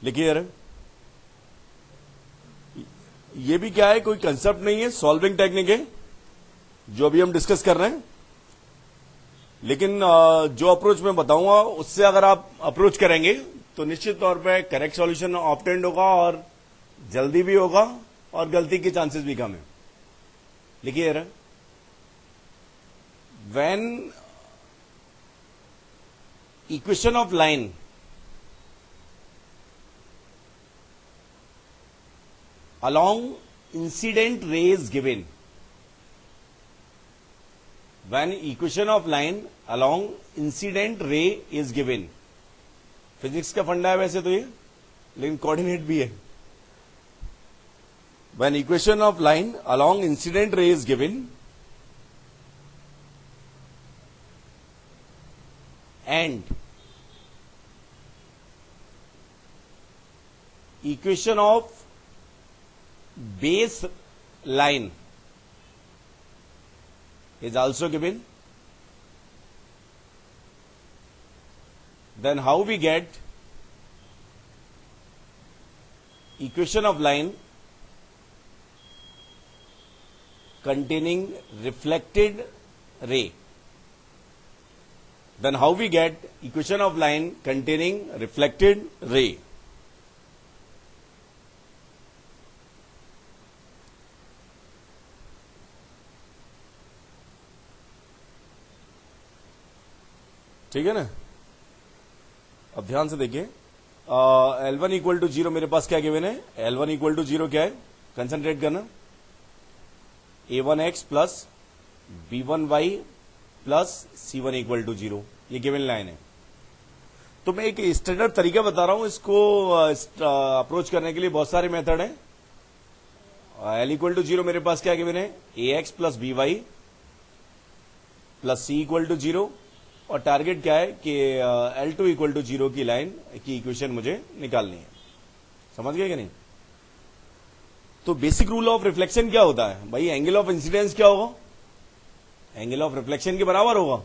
लिखिए यार, ये भी क्या है, कोई कंसेप्ट नहीं है, सॉल्विंग टेक्निक है जो अभी हम डिस्कस कर रहे हैं। लेकिन जो अप्रोच मैं बताऊंगा उससे अगर आप अप्रोच करेंगे तो निश्चित तौर पे करेक्ट सॉल्यूशन ऑब्टेंड होगा और जल्दी भी होगा और गलती के चांसेस भी कम है। लिखिए यार, when equation of line along incident ray is given, when equation of line along incident ray is given, physics का फंडा है वैसे तो ये, लेकिन कोऑर्डिनेट भी है। when equation of line along incident ray is given and equation of base line is also given, then how we get equation of line containing reflected ray, then how we get equation of line containing reflected ray? ठीक है ना, अब ध्यान से देखिए, L1 equal to 0 मेरे पास क्या given है, L1 इक्वल टू 0 क्या है, कंसंट्रेट करना, A1x plus B1y plus C1 equal to 0, ये गिवन लाइन है। तो मैं एक स्टैंडर्ड तरीका बता रहा हूं, इसको अप्रोच करने के लिए बहुत सारे मेथड हैं। L इक्वल टू 0 मेरे पास क्या गिवन है, AX plus BY plus C equal to 0, और टारगेट क्या है कि L2 इक्वल टू 0 की लाइन की इक्वेशन मुझे निकालनी है। समझ गए कि नहीं? तो बेसिक रूल ऑफ रिफ्लेक्शन क्या होता है भाई, एंगल ऑफ इंसिडेंस क्या होगा, एंगल ऑफ रिफ्लेक्शन के बराबर होगा।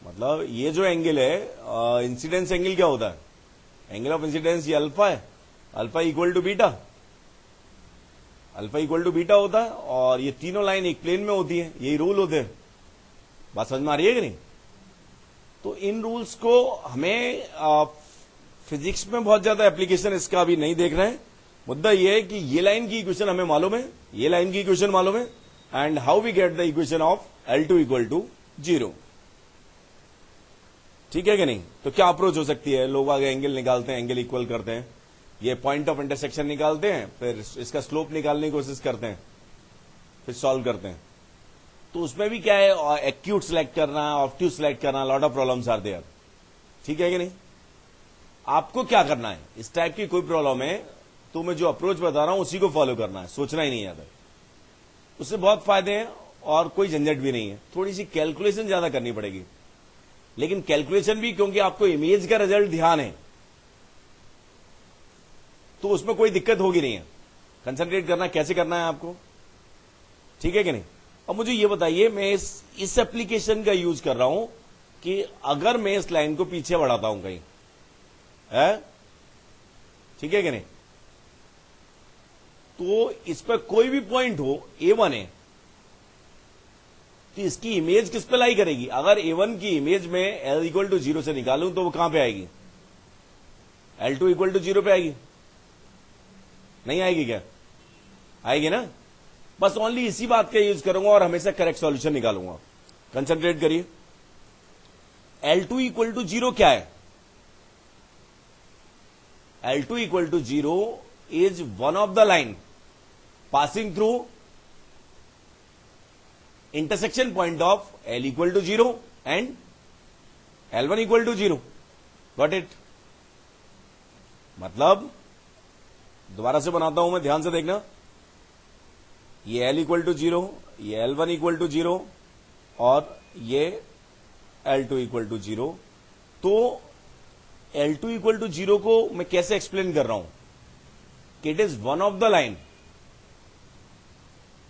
मतलब ये जो एंगल है इंसिडेंस एंगल क्या होता है, एंगल ऑफ इंसिडेंस ये अल्फा है, alpha equal to beta, alpha equal to beta होता है, और ये तीनों लाइन एक प्लेन में होती है, यही रूल होते हैं। बात समझ में आ रही है कि नहीं? तो इन रूल्स को हमें फिजिक्स में बहुत ज्यादा एप्लीकेशन इसका अभी नहीं देख रहे हैं। मुद्दा यह है कि ये लाइन की इक्वेशन हमें मालूम है, ये लाइन की इक्वेशन मालूम है, and how we get the equation of L2 equal to 0। ठीक है कि नहीं? तो क्या अप्रोच हो सकती है, लोग आगे एंगल निकालते हैं, एंगल इक्वल करते हैं, ये पॉइंट ऑफ इंटरसेक्शन निकालते हैं, फिर इसका स्लोप निकालने की कोशिश करते हैं, फिर सॉल्व करते हैं। तो उसमें भी क्या है, एक्यूट सिलेक्ट करना, ऑब्ट्यूज सिलेक्ट करना, lot of problems are there. ठीक है कि नहीं? आपको क्या करना है, इस टाइप की कोई प्रॉब्लम है तो मैं जो अप्रोच बता रहा हूं उसी को फॉलो करना है, सोचना ही नहीं आता। उससे बहुत फायदे हैं और कोई झंझट भी नहीं है। थोड़ी सी कैलकुलेशन ज्यादा करनी पड़ेगी, लेकिन कैलकुलेशन भी क्योंकि आपको इमेज का रिजल्ट ध्यान है तो उसमें कोई दिक्कत होगी नहीं है। कंसंट्रेट करना कैसे करना है आपको, ठीक है कि नहीं? अब मुझे ये बताइए, मैं इस एप्लीकेशन का यूज कर रहा हूं कि अगर मैं इस लाइन को पीछे बढ़ाता हूं कहीं, है ठीक है कि नहीं, तो इस पर कोई भी पॉइंट हो, A1 है, तो इसकी इमेज किस पे लाई करेगी? अगर A1 की इमेज में L इक्वल टू 0 से निकालूं तो वो कहां पे आएगी, L2 इक्वल टू 0 पे आएगी, नहीं आएगी क्या? आएगी ना? बस ओनली इसी बात का यूज करूंगा और हमेशा करेक्ट सॉल्यूशन निकालूंगा। कंसंट्रेट करिए, L2 इक्वल टू 0 क्या है? L2 equal to 0 is one of the line passing through intersection point of L equal to 0 and L1 equal to 0। Got it? मतलब दोबारा से बनाता हूं मैं, ध्यान से देखना, ये L इक्वल टू 0, ये L1 इक्वल टू 0 और ये L2 इक्वल टू 0। तो L2 इक्वल टू 0 को मैं कैसे एक्सप्लेन कर रहा हूं कि it is one of the line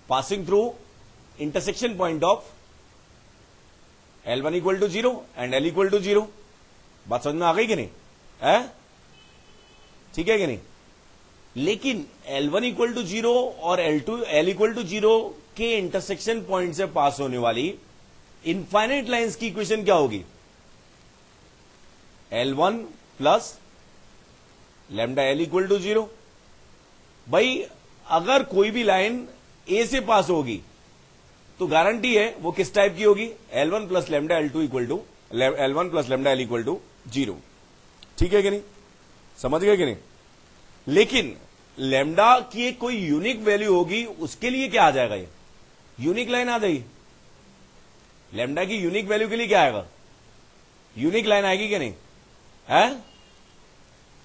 passing through intersection point of L1 equal to 0 and L equal to 0। बात समझ में आ गई कि नहीं है? ठीक है कि नहीं? लेकिन L1 इक्वल टू 0 और L इक्वल टू 0 के इंटरसेक्शन पॉइंट से पास होने वाली इनफाइनाइट लाइंस की इक्वेशन क्या होगी? L1 plus lambda L equal to 0। भाई अगर कोई भी लाइन ए से पास होगी तो गारंटी है वो किस टाइप की होगी? L1 plus lambda L2 equal to L1 plus lambda L equal to 0। ठीक है कि नहीं? समझ गए कि नहीं? लेकिन लैम्डा की एक कोई यूनिक वैल्यू होगी, उसके लिए क्या आ जाएगा? ये यूनिक लाइन आ जाएगी। लैम्डा की यूनिक वैल्यू के लिए क्या आएगा? यूनिक लाइन आएगी कि नहीं है?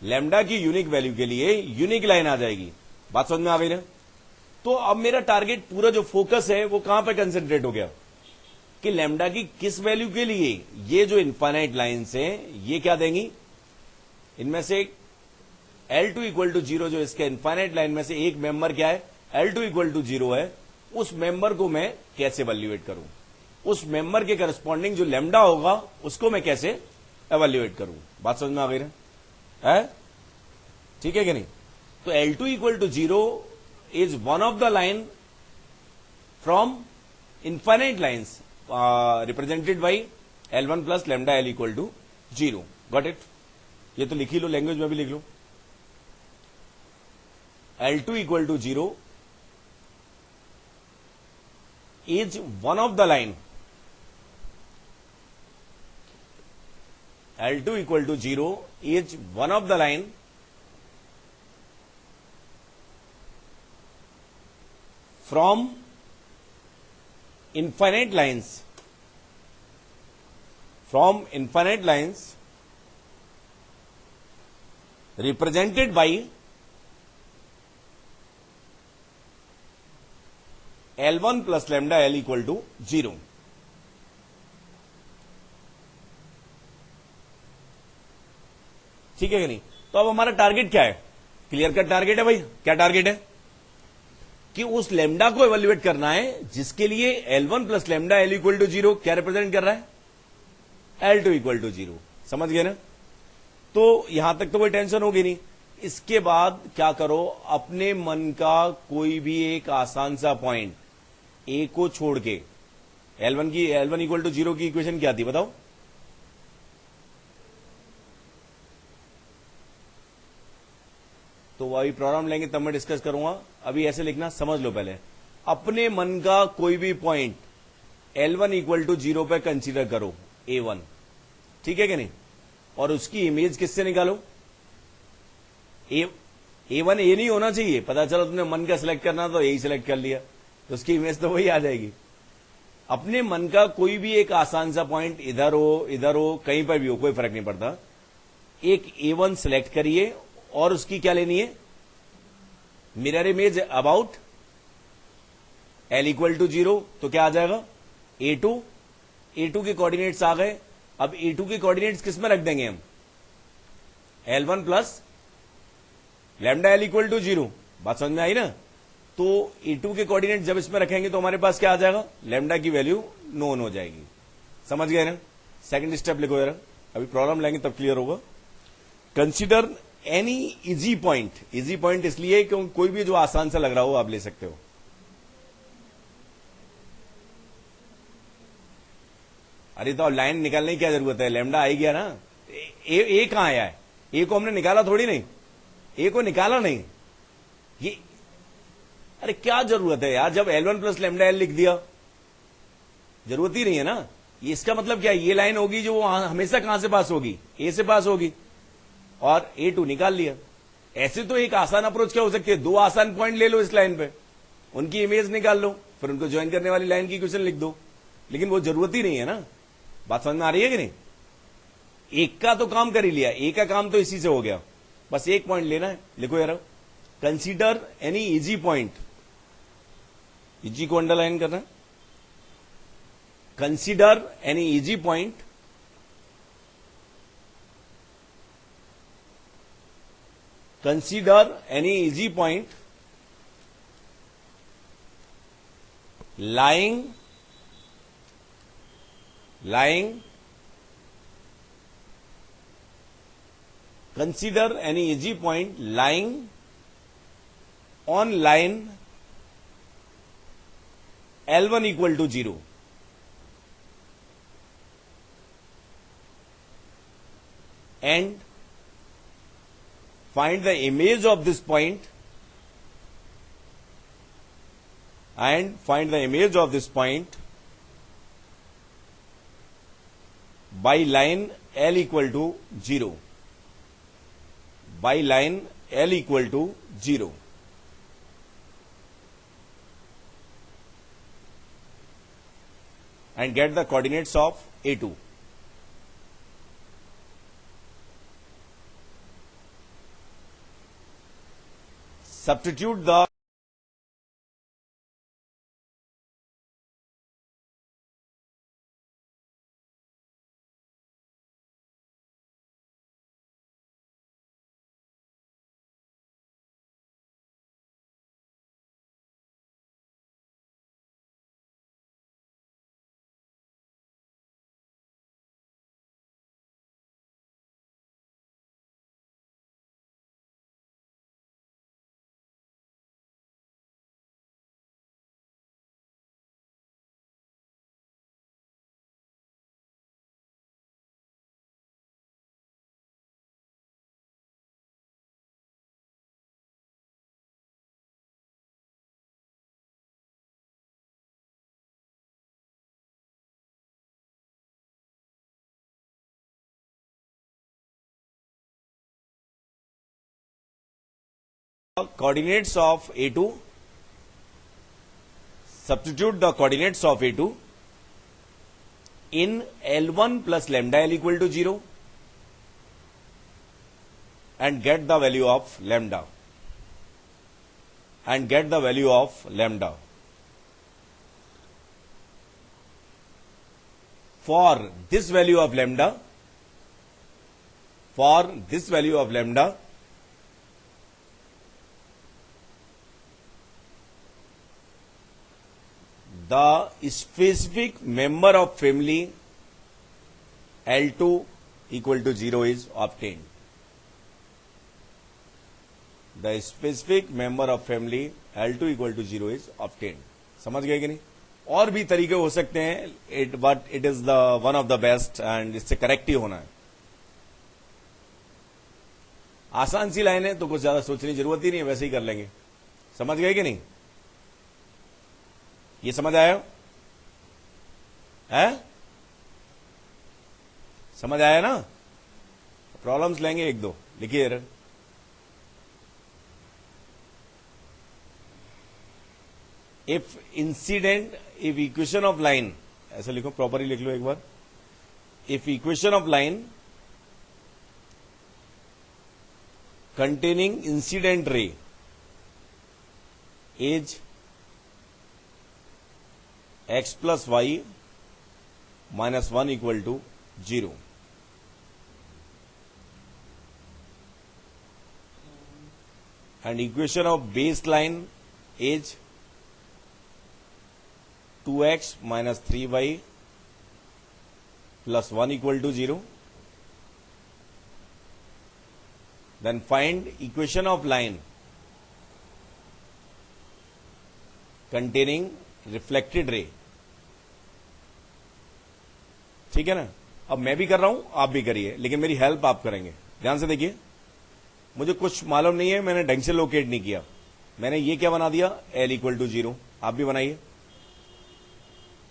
लैम्डा की यूनिक वैल्यू के लिए यूनिक लाइन आ जाएगी। बात समझ में आ गई ना? तो अब मेरा टारगेट पूरा जो फोकस है वो कहां पे कंसेंट्रेट हो गया कि लैम्डा की किस वैल्यू के लिए ये जो इनफाइनाइट लाइन्स हैं ये क्या देंगी? इनमें से L2 इक्वल टू 0 जो इसके इनफाइनाइट लाइन में से एक मेंबर क्या है? L2 इक्वल टू 0 है। उस मेंबर को मैं कैसे एवेल्युएट करूं? उस मेंबर के करस्पॉन्डिंग जो लैम्डा होगा उसको मैं कैसे एवेल्युएट करूं? बात समझ में आ गई ना? है? ठीक है कि नहीं? तो L2 equal to 0 is one of the line from infinite lines represented by L1 plus lambda L equal to 0। Got it? ये तो लिख ही लो, लैंग्वेज में भी लिख लो। L2 equal to 0 is one of the line. L2 equal to 0 is one of the line from infinite lines. From infinite lines represented by L1 plus lambda L equal to 0। ठीक है कि नहीं? तो अब हमारा टारगेट क्या है? Clear cut target है भाई। क्या टारगेट है? कि उस लैम्डा को एवेल्युएट करना है जिसके लिए L1 plus lambda L equal to 0 क्या रिप्रेजेंट कर रहा है? L2 equal to 0। समझ गए ना? तो यहां तक तो कोई टेंशन होगी नहीं। इसके बाद क्या करो? अपने मन का कोई भी एक आसान सा पॉइंट ए को छोड़ के L1 इक्वल टू 0 की इक्वेशन क्या थी बताओ? तो वो अभी प्रॉब्लम लेंगे तब मैं डिस्कस करूंगा। अभी ऐसे लिखना, समझ लो पहले। अपने मन का कोई भी पॉइंट L1 इक्वल टू 0 पे कंसीडर करो, A1। ठीक है कि नहीं? और उसकी इमेज किससे निकालो? A1 ए नहीं होना चाहिए। पता चला तुमने मन का सिलेक्ट करना तो यही सिलेक्ट कर लिया तो उसकी इमेज तो वही आ जाएगी। अपने मन का कोई भी एक आसान सा पॉइंट इधर हो कहीं पर भी हो, कोई फर्क नहीं पड़ता। एक A1 सिलेक्ट करिए और उसकी क्या लेनी है? Mirror image about L equal to 0। तो क्या आ जाएगा? A2 के कोऑर्डिनेट्स आ गए। अब A2 के कोऑर्डिनेट्स किस में रख देंगे हम? L1 plus lambda L equal to 0। बात समझ में आई ना? तो A2 के कोऑर्डिनेट जब इसमें रखेंगे तो हमारे पास क्या आ जाएगा? लैम्डा की वैल्यू नोन हो जाएगी। समझ गए ना? सेकंड स्टेप लिखो यार, अभी प्रॉब्लम लेंगे तब क्लियर होगा। Consider any easy point. Easy point इसलिए क्योंकि कोई भी जो आसान सा लग रहा हो आप ले सकते हो। अरे तो लाइन निकालने की क्या जरूरत है? लैम्डा आ गया ना। ए कहां आया है? ए को हमने निकाला थोड़ी नहीं। ए को निकाला नहीं। ये अरे क्या जरूरत है यार? जब L1 प्लस लैम्डा L लिख दिया, जरूरत ही नहीं है ना। ये इसका मतलब क्या? ये लाइन होगी जो हमेशा कहां से पास होगी? ए से पास होगी। और A2 निकाल लिया। ऐसे तो एक आसान अप्रोच क्या हो सकती है? दो आसान पॉइंट ले लो इस लाइन पे, उनकी इमेज निकाल लो, फिर उनको ज्वाइन करने वाली लाइन की इक्वेशन लिख दो। लेकिन वो जरूरत ही नहीं है ना। बात समझ में आ रही है कि नहीं? एक का तो काम कर ही लिया, एक का काम तो इसी से हो गया। बस एक पॉइंट लेना है। लिखो यार, consider any easy point. Easy को अंडरलाइन करना। Consider any easy point consider any easy point lying consider any easy point lying on line L1 equal to 0. And find the image of this point by line L equal to 0. By line L equal to 0. And get the coordinates of A2. Substitute the coordinates of A2. Substitute the coordinates of A2 in L1 plus lambda L equal to 0 and get the value of lambda. For this value of lambda, the specific member of family L2 equal to 0 is obtained. The specific member of family L2 equal to 0 is obtained. समझ गए कि नहीं? और भी तरीके हो सकते हैं, but it is the one of the best and इससे करेक्ट ही होना है. आसान सी लाइन है तो कुछ ज्यादा सोचने की जरूरत ही नहीं है, वैसे ही कर लेंगे. समझ गए कि नहीं? ये समझ आया है? समझ आया ना? प्रॉब्लम्स लेंगे एक दो, लिखिए. इफ इक्वेशन ऑफ लाइन, ऐसा लिखो, प्रॉपरली लिख लो एक बार. If equation of line containing incident ray is x plus y minus 1 equal to 0. And equation of baseline is 2x minus 3y plus 1 equal to 0. Then find equation of line containing reflected ray. ठीक है ना? अब मैं भी कर रहा हूं, आप भी करिए, लेकिन मेरी हेल्प आप करेंगे. ध्यान से देखिए, मुझे कुछ मालूम नहीं है, मैंने ढंग से लोकेट नहीं किया. मैंने ये क्या बना दिया? L equal to 0. आप भी बनाइए.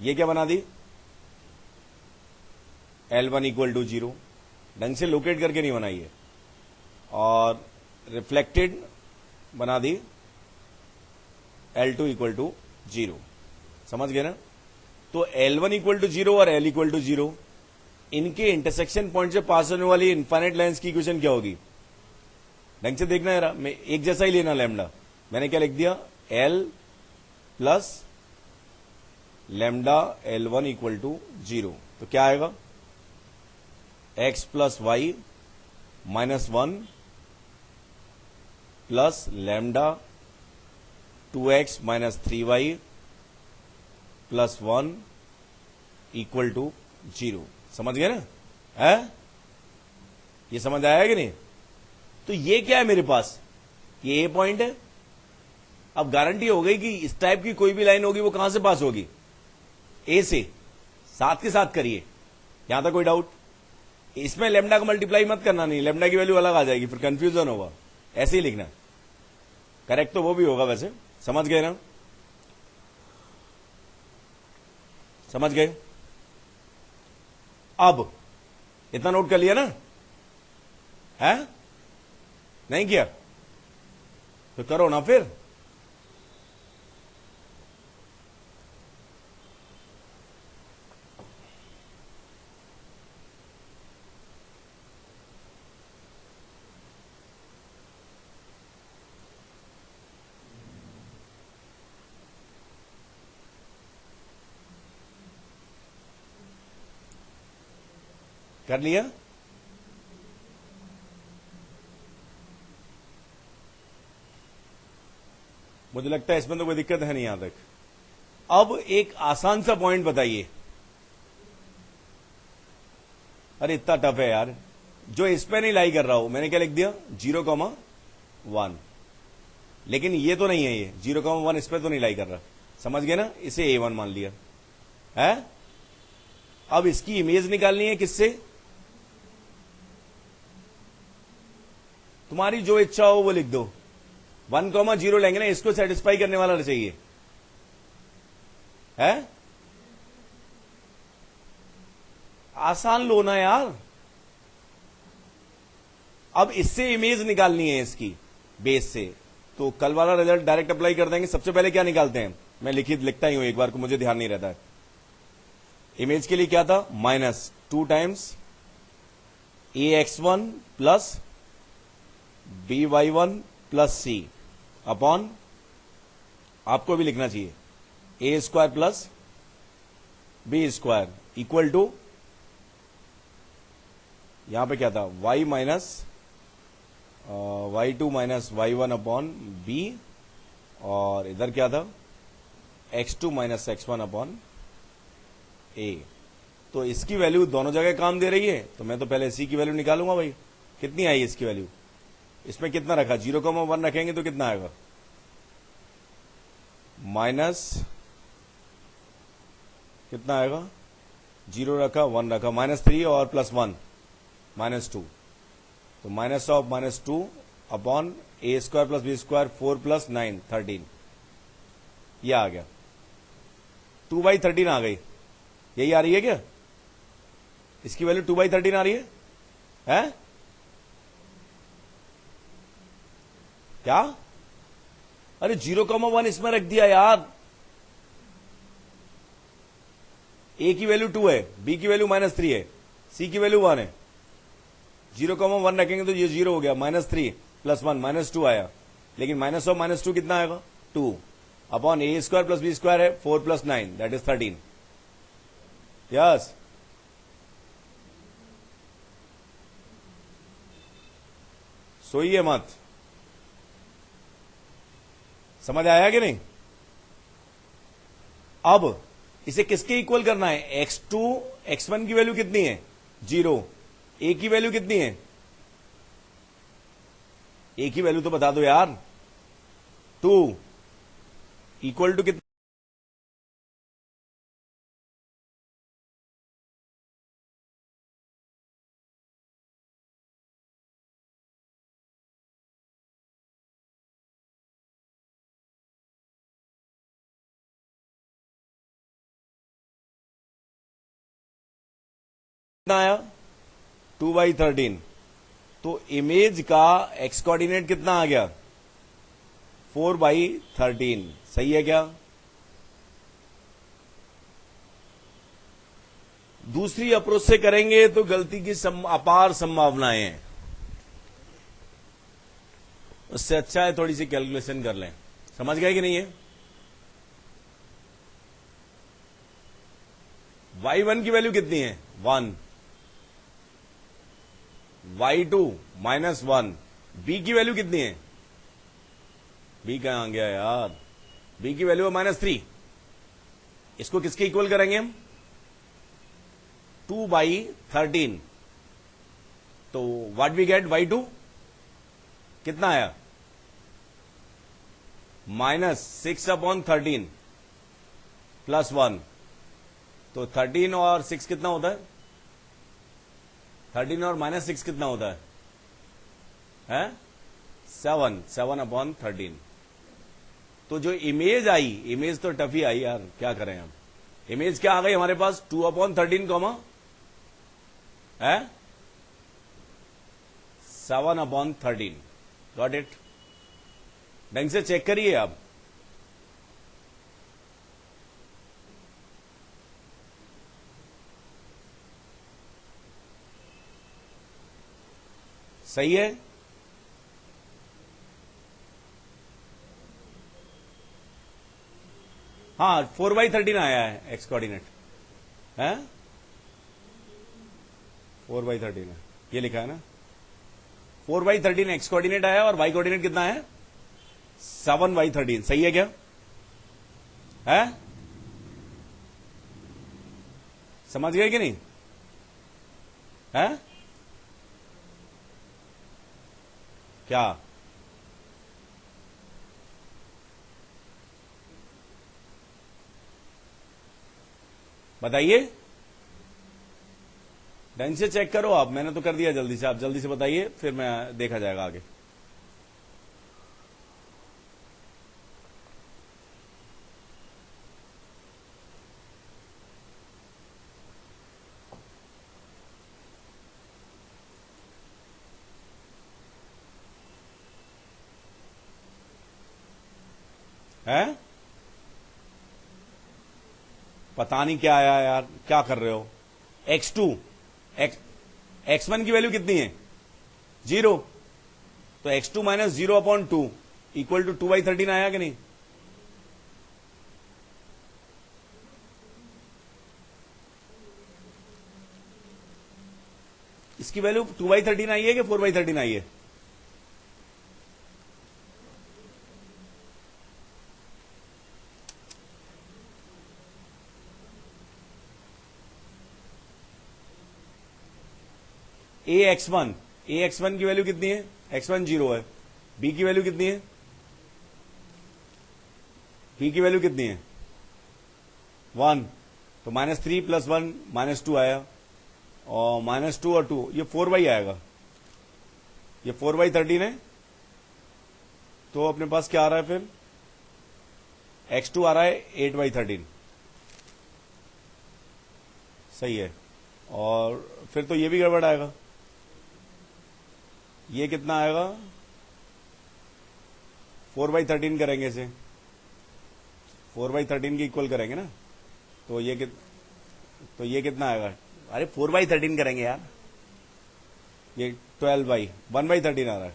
ये क्या बना दी? L1 equal to 0. ढंग से लोकेट करके नहीं बनाइए. और रिफ्लेक्टेड बना दी L2 इक्वल टू 0. समझ गए ना? तो L1 इक्वल टू 0 और L इक्वल टू 0, इनके इंटरसेक्शन पॉइंट से पास होने वाली इनफाइनाइट लाइंस की इक्वेशन क्या होगी? ढंग से देखना है, एक जैसा ही लेना लैम्डा. मैंने क्या लिख दिया? L plus lambda L1 equal to 0. तो क्या आएगा? x plus Y minus 1 plus lambda 2x minus 3y plus 1 equal to 0. समझ गए ना? है? ये समझ आया कि नहीं? तो ये क्या है मेरे पास, ये ए पॉइंट है। अब गारंटी हो गई कि इस टाइप की कोई भी लाइन होगी वो कहां से पास होगी, ए से। साथ के साथ करिए, यहां तक कोई डाउट। इसमें लेमडा को मल्टीप्लाई मत करना, नहीं लेमडा की वैल्यू अलग आ जाएगी, फिर कंफ्यूजन होगा। ऐसे ही लिखना, करेक्ट तो वो भी होगा वैसे। समझ गए ना, समझ गए। अब इतना नोट कर लिया ना, है नहीं किया तो करो ना फिर। कर लिया, मुझे लगता है इसमें तो कोई दिक्कत है नहीं यहां तक। अब एक आसान सा पॉइंट बताइए। अरे इतना टफ है यार, जो इस पे नहीं लाई कर रहा हूं, मैंने क्या लिख दिया 0,1, लेकिन ये तो नहीं है, ये 0,1 इस पे तो नहीं लाई कर रहा। समझ गए ना, इसे A1 मान लिया है। अब इसकी इमेज निकालनी है किससे, तुम्हारी जो इच्छा हो वो लिख दो। 1,0 लेंगे ना, इसको सेटिस्फाई करने वाला चाहिए, है आसान लो ना यार। अब इससे इमेज निकालनी है इसकी बेस से, तो कल वाला रिजल्ट डायरेक्ट अप्लाई कर देंगे। सबसे पहले क्या निकालते हैं, मैं लिखता ही हूं एक बार को, मुझे ध्यान नहीं रहता है। इमेज के लिए क्या था, -2 times ax1 plus by1 plus C upon, आपको भी लिखना चाहिए, A square plus B square equal to, यहां पे क्या था, y minus y2 minus y1 upon B, और इधर क्या था, x2 माइनस x1 अपॉन ए। तो इसकी वैल्यू दोनों जगह काम दे रही है, तो मैं तो पहले सी की वैल्यू निकालूंगा भाई। कितनी आई इसकी वैल्यू, इसमें कितना रखा, 0,1 रखेंगे तो कितना आएगा, माइनस कितना आएगा, 0 रखा 1 रखा, -3 और +1 -2, तो -2 अपॉन ए स्क्वायर प्लस बी स्क्वायर 4 + 9 13, ये आ गया। 2/13 आ गई, यही आ रही है क्या, इसकी वैल्यू 2/13 आ रही है, हैं? क्या, अरे 0,1 इसमें रख दिया यार। ए की वैल्यू 2 है, बी की वैल्यू -3 है, सी की वैल्यू 1 है। 0,1 रखेंगे तो ये 0 हो गया, -3 + 1 -2 आया, लेकिन माइनस ऑफ -2 कितना आएगा, 2 अपॉन ए स्क्वायर प्लस बी स्क्वायर है 4 + 9 दैट इज 13। यस, सोइए मत, समझ आया कि नहीं। अब इसे किसके इक्वल करना है, x2 x1 की वैल्यू कितनी है 0, ए की वैल्यू कितनी है, ए की वैल्यू तो बता दो यार, 2 इक्वल टू कितना, आया 2/13। तो इमेज का एक्स कोऑर्डिनेट कितना आ गया, 4/13। सही है क्या। दूसरी अप्रोच से करेंगे तो गलती की अपार संभावनाएं हैं, उससे अच्छा है थोड़ी सी कैलकुलेशन कर लें। समझ गए कि नहीं है। y1 की वैल्यू कितनी है 1, y2 -1, b की वैल्यू कितनी है, b कहां गया यार, b की वैल्यू है -3। इसको किसके इक्वल करेंगे हम, 2/13। तो व्हाट वी गेट, y2 कितना आया? -6/13 +1, तो 13 और 6 कितना होता है? 13 और -6 कितना होता है? 7/13। तो जो इमेज आई, इमेज तो टफ ही आई यार, क्या करें हम। इमेज क्या आ गई हमारे पास? 2/13 है 7/13। Got it? ढंग से चेक करिए आप। सही है? हाँ, 4/13 आया है एक्स कोऑर्डिनेट है, 4/13 है, ये लिखा है ना। 4/13 एक्स कोऑर्डिनेट आया और वाई कोऑर्डिनेट कितना है? 7/13। सही है क्या? है? समझ गए कि नहीं? है क्या? बताइए, ढंग से चेक करो आप। मैंने तो कर दिया जल्दी से, आप जल्दी से बताइए, फिर मैं देखा जाएगा आगे। है? पता नहीं क्या आया यार, क्या कर रहे हो? x2, x1 की वैल्यू कितनी है? 0। तो x2 - 0/2 इक्वल टू 2/13 आया कि नहीं? इसकी वैल्यू 2/13 आई है कि 4/13 आई है? ax1 की वैल्यू कितनी है? x1 0 है। b की वैल्यू कितनी है? b की वैल्यू कितनी है? 1। तो -3 + 1 -2 आया, और -2 और 2 ये 4y आएगा। ये 4/13 है, तो अपने पास क्या आ रहा है फिर? x2 आ रहा है 8/13। सही है। और फिर तो ये भी गड़बड़ आएगा। ये कितना आएगा? 4/13 करेंगे इसे, 4/13 के इक्वल करेंगे ना, तो ये कितना आएगा? अरे 4/13 करेंगे यार, ये 1/13 आ रहा है।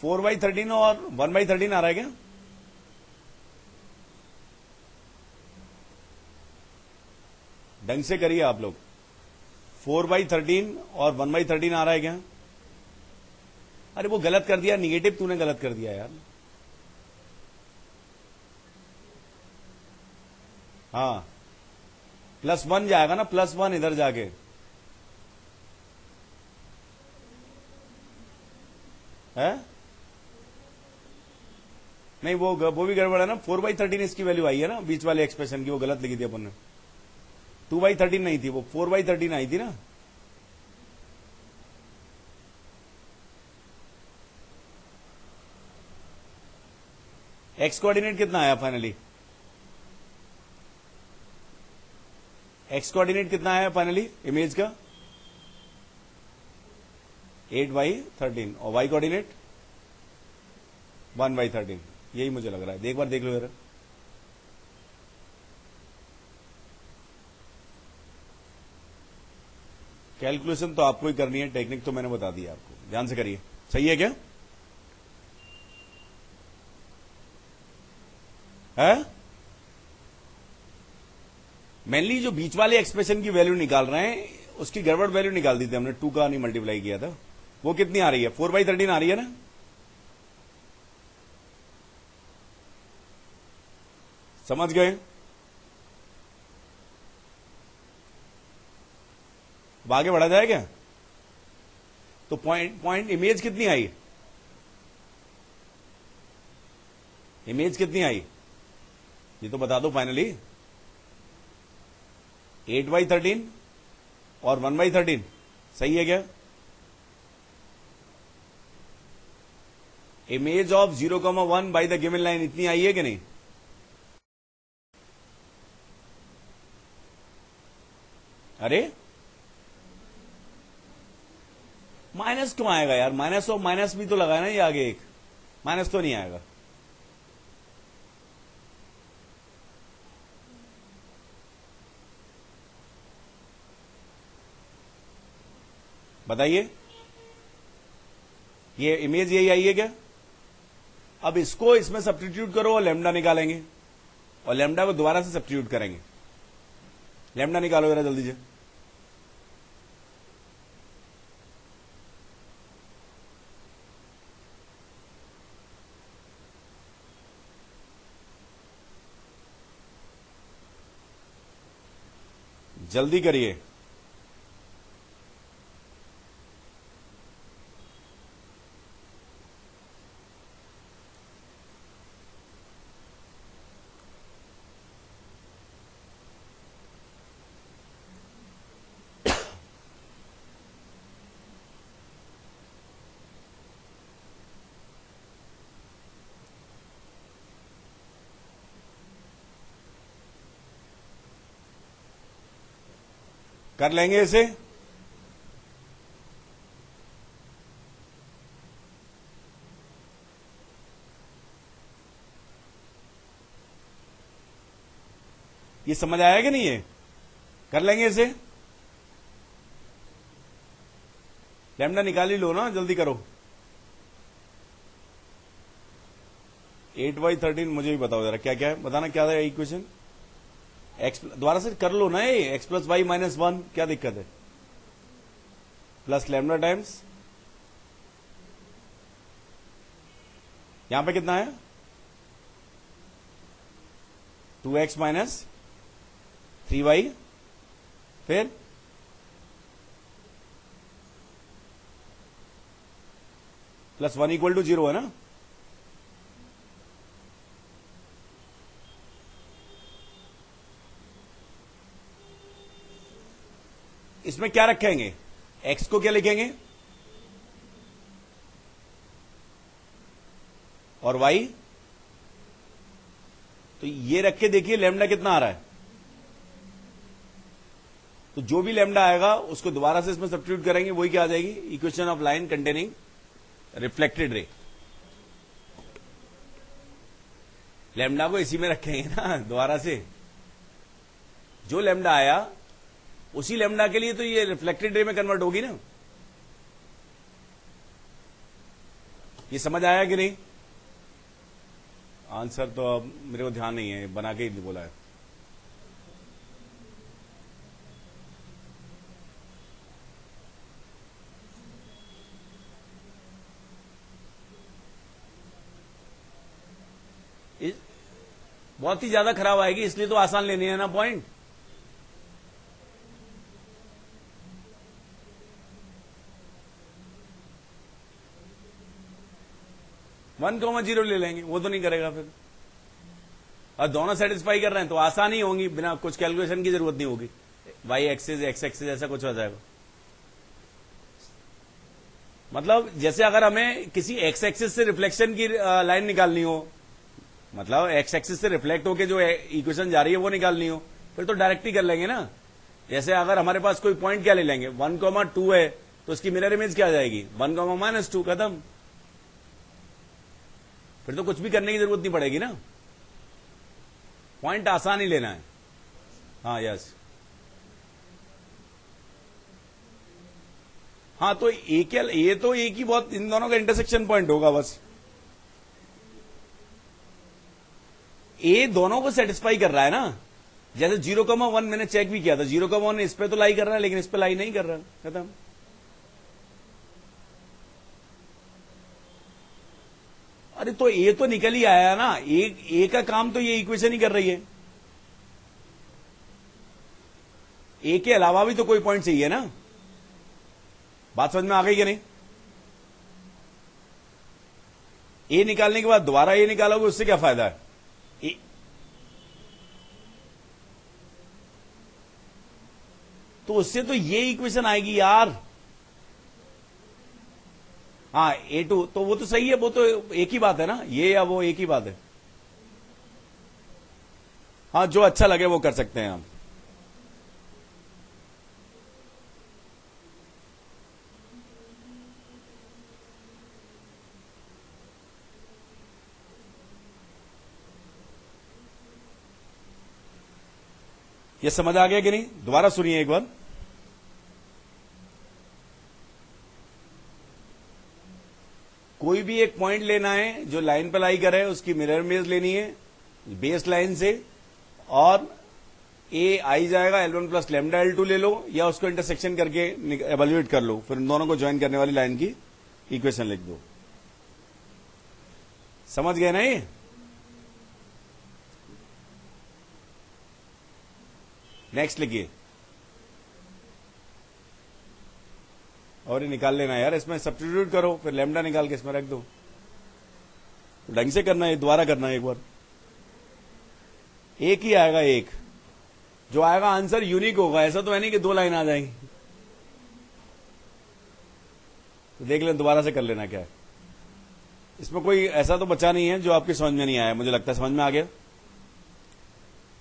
4/13 और 1/13 आ रहा है क्या? ढंग से करिए आप लोग। 4/13 और 1/13 आ रहा है क्या? अरे वो गलत कर दिया, निगेटिव तूने गलत कर दिया यार। हाँ, +1 जाएगा ना, +1 इधर जाके। है? नहीं, वो भी गड़बड़ है ना। 4/13 इसकी वैल्यू आई है ना, बीच वाले एक्सप्रेशन की, वो गलत लिखी थी अपन ने। 2/13 नहीं थी वो, 4/13 आई थी ना। एक्स कोऑर्डिनेट कितना आया फाइनली? एक्स कोऑर्डिनेट कितना आया फाइनली इमेज का? 8/13। और वाई कोऑर्डिनेट 1/13। यही मुझे लग रहा है, एक बार देख लो जरा। कैलकुलेशन तो आपको ही करनी है, टेक्निक तो मैंने बता दी आपको, ध्यान से करिए। सही है क्या? है? मेनली जो बीच वाले एक्सप्रेशन की वैल्यू निकाल रहे हैं, उसकी गड़बड़ वैल्यू निकाल दी थी हमने, 2 का नहीं मल्टीप्लाई किया था। वो कितनी आ रही है? 4/13 आ रही है ना। समझ गए? अब आगे बढ़ा जाए क्या? तो पॉइंट इमेज कितनी आई? इमेज कितनी आई ये तो बता दो फाइनली। 8/13 और 1/13 सही है क्या? Image of 0,1 by the given line इतनी आई है कि नहीं? अरे माइनस क्यों आएगा यार? माइनस और माइनस भी तो लगाया ना ये आगे, एक माइनस तो नहीं आएगा। बताइए, ये इमेज यही आई है क्या? अब इसको इसमें सब्स्टिट्यूट करो और लैम्डा निकालेंगे, और लैम्डा को दोबारा से सब्स्टिट्यूट करेंगे। लैम्डा निकालो जरा जल्दी से। जल्दी करिए। कर लेंगे इसे। ये समझ आया कि नहीं? है कर लेंगे इसे। लैम्डा निकाल ही लो ना, जल्दी करो। 8/13 मुझे भी बताओ जरा क्या क्या है, बताना क्या था इक्वेशन। एक्स दोबारा से कर लो ना, ये x प्लस वाई माइनस 1, क्या दिक्कत है? प्लस लैम्डा टाइम्स यहां पे कितना है? 2x माइनस 3y, फिर प्लस 1 इक्वल टू 0 है ना? इसमें क्या रखेंगे? x को क्या लिखेंगे और y, तो ये रख के देखिए लैम्डा कितना आ रहा है। तो जो भी लैम्डा आएगा उसको दोबारा से इसमें सब्स्टिट्यूट करेंगे, वही क्या आ जाएगी? Equation of line containing reflected ray. Lambda को इसी में रखेंगे ना दोबारा से। जो लैम्डा आया उसी लैम्डा के लिए तो ये रिफ्लेक्टेड रे में कन्वर्ट होगी ना। ये समझ आया कि नहीं? आंसर तो अब मेरे को ध्यान नहीं है, बना के ही बोला है। बहुत ही ज्यादा खराब आएगी, इसलिए तो आसान लेनी है ना पॉइंट। वन कॉमा 0 ले लेंगे, वो तो नहीं करेगा फिर। और दोनों सेटिस्फाई कर रहे हैं तो आसान ही होंगी, बिना कुछ कैलकुलेशन की जरूरत नहीं होगी। वाई एक्सिस एक्स एक्सिस ऐसा कुछ हो जाएगा। मतलब जैसे अगर हमें किसी एक्स एक्सिस से रिफ्लेक्शन की लाइन निकालनी हो, मतलब एक्स एक्सिस से रिफ्लेक्ट होकर जो इक्वेशन जा रही है वो निकालनी हो, फिर तो डायरेक्ट ही कर लेंगे ना। जैसे अगर हमारे पास कोई पॉइंट क्या ले लेंगे, 1,2 है तो उसकी मिरर इमेज क्या आ जाएगी? 1,-2, खत्म। फिर तो कुछ भी करने की जरूरत नहीं पड़ेगी ना, पॉइंट आसान ही लेना है। हाँ यस, हाँ तो ये तो एक ही बहुत, इन दोनों का इंटरसेक्शन पॉइंट होगा बस। ए दोनों को सेटिस्फाई कर रहा है ना। जैसे 0,1 मैंने चेक भी किया था, 0,1 इस पे तो लाई कर रहा है लेकिन इस पे लाई नहीं कर रहा, खत्म। अरे तो ए तो निकल ही आया ना, ए का काम तो ये इक्वेशन ही कर रही है। ए के अलावा भी तो कोई पॉइंट चाहिए ना, बात समझ में आ गई कि नहीं? ए निकालने के बाद दोबारा ए निकालोगे, उससे क्या फायदा है? तो उससे तो ये इक्वेशन आएगी यार। हाँ A2 तो वो तो सही है, वो तो एक ही बात है ना, ये या वो एक ही बात है। हाँ जो अच्छा लगे वो कर सकते हैं हम। ये समझ आ गया कि नहीं? दोबारा सुनिए एक बार। कोई भी एक पॉइंट लेना है जो लाइन पर लाई करे, उसकी मिरर इमेज लेनी है बेस लाइन से, और ए आई जाएगा L1 प्लस लेमडा L2 ले लो, या उसको इंटरसेक्शन करके एवेल्युएट कर लो, फिर इन दोनों को ज्वाइन करने वाली लाइन की इक्वेशन लिख दो। समझ गए ना ये? नेक्स्ट लिखिए। और ये निकाल लेना यार, इसमें सब्स्टिट्यूट करो, फिर लेमडा निकाल के इसमें रख दो। ढंग से करना है, दोबारा करना है एक बार। एक ही आएगा, एक जो आएगा आंसर यूनिक होगा, ऐसा तो है नहीं कि दो लाइन आ जाएंगी। तो देख लें, दोबारा से कर लेना क्या है। इसमें कोई ऐसा तो बचा नहीं है जो आपकी समझ में नहीं आया, मुझे लगता है समझ में आ गया।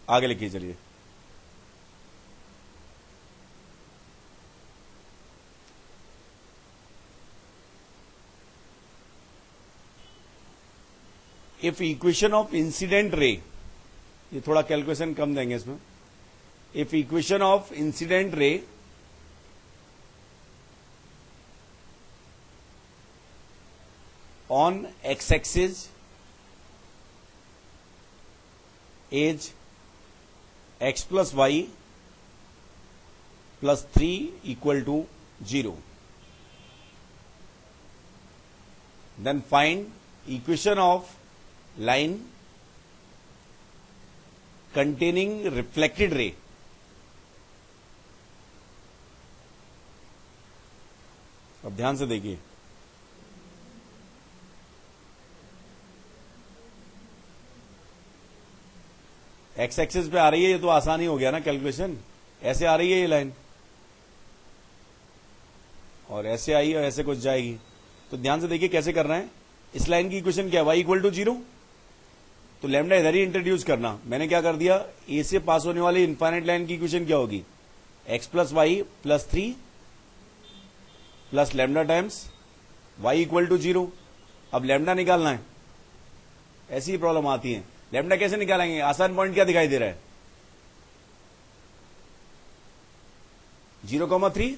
आगे लिखिए चलिए। इफ इक्वेशन ऑफ इंसिडेंट रे, ये थोड़ा कैलकुलेशन कम देंगे इसमें। If equation of incident ray on x axis as x plus y plus 3 equal to 0, then find equation of line containing reflected ray। अब ध्यान से देखिए, एक्स एक्सिस पे आ रही है, ये तो आसानी हो गया ना कैलकुलेशन। ऐसे आ रही है ये लाइन, और ऐसे आई और ऐसे कुछ जाएगी। तो ध्यान से देखिए कैसे करना है। इस लाइन की इक्वेशन क्या है? y इक्वल टू 0, तो लैम्डा इधर ही इंट्रोड्यूस करना। मैंने क्या कर दिया, ए से पास होने वाली इनफाइनाइट लाइन की इक्वेशन क्या होगी? x plus y plus 3 plus lambda times y equal to 0। अब लैम्डा निकालना है, ऐसी ही प्रॉब्लम आती है। लैम्डा कैसे निकालेंगे? आसान पॉइंट क्या दिखाई दे रहा है? 0,3,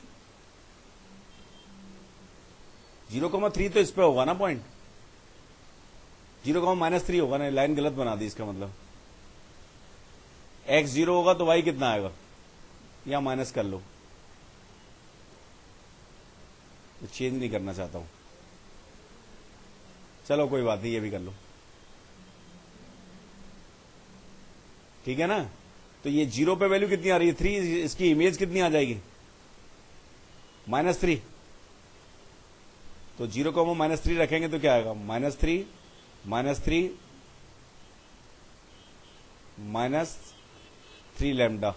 0,3 तो इस पे होगा ना पॉइंट, 0,-3 होगा ना। लाइन गलत बना दी, इसका मतलब x 0 होगा तो y कितना आएगा? या माइनस कर लो, तो चेंज नहीं करना चाहता हूं। चलो कोई बात नहीं, ये भी कर लो, ठीक है ना। तो ये 0 पे वैल्यू कितनी आ रही है? 3। इसकी इमेज कितनी आ जाएगी? -3। तो 0,-3 रखेंगे तो क्या आएगा? -3 -3 लैम्डा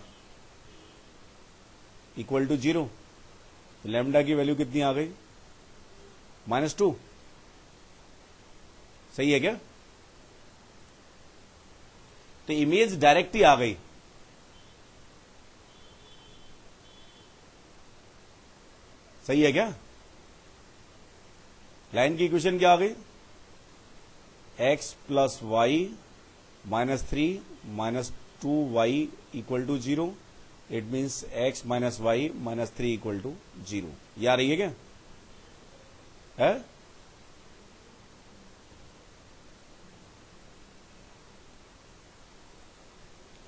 इक्वल टू 0। तो लैम्डा की वैल्यू कितनी आ गई? -2। सही है क्या? तो इमेज डायरेक्ट ही आ गई। सही है क्या? लाइन की इक्वेशन क्या आ गई? x plus y -3 -2y equal to 0। It means x minus y -3 equal to 0। ये आ रही है क्या? है?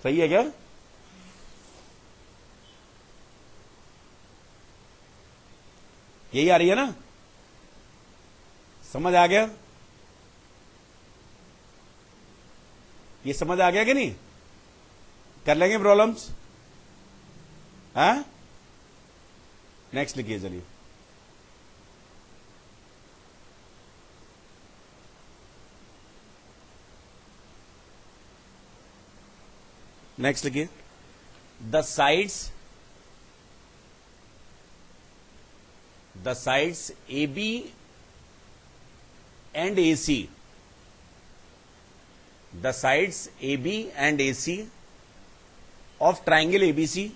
सही है क्या? यही आ रही है ना? समझ आ गया? ये समझ आ गया कि नहीं? कर लेंगे प्रॉब्लम्स? हाँ, नेक्स्ट लिखिए चलिए। नेक्स्ट लिखिए, the sides A B and A C, the sides A B and A C of triangle ABC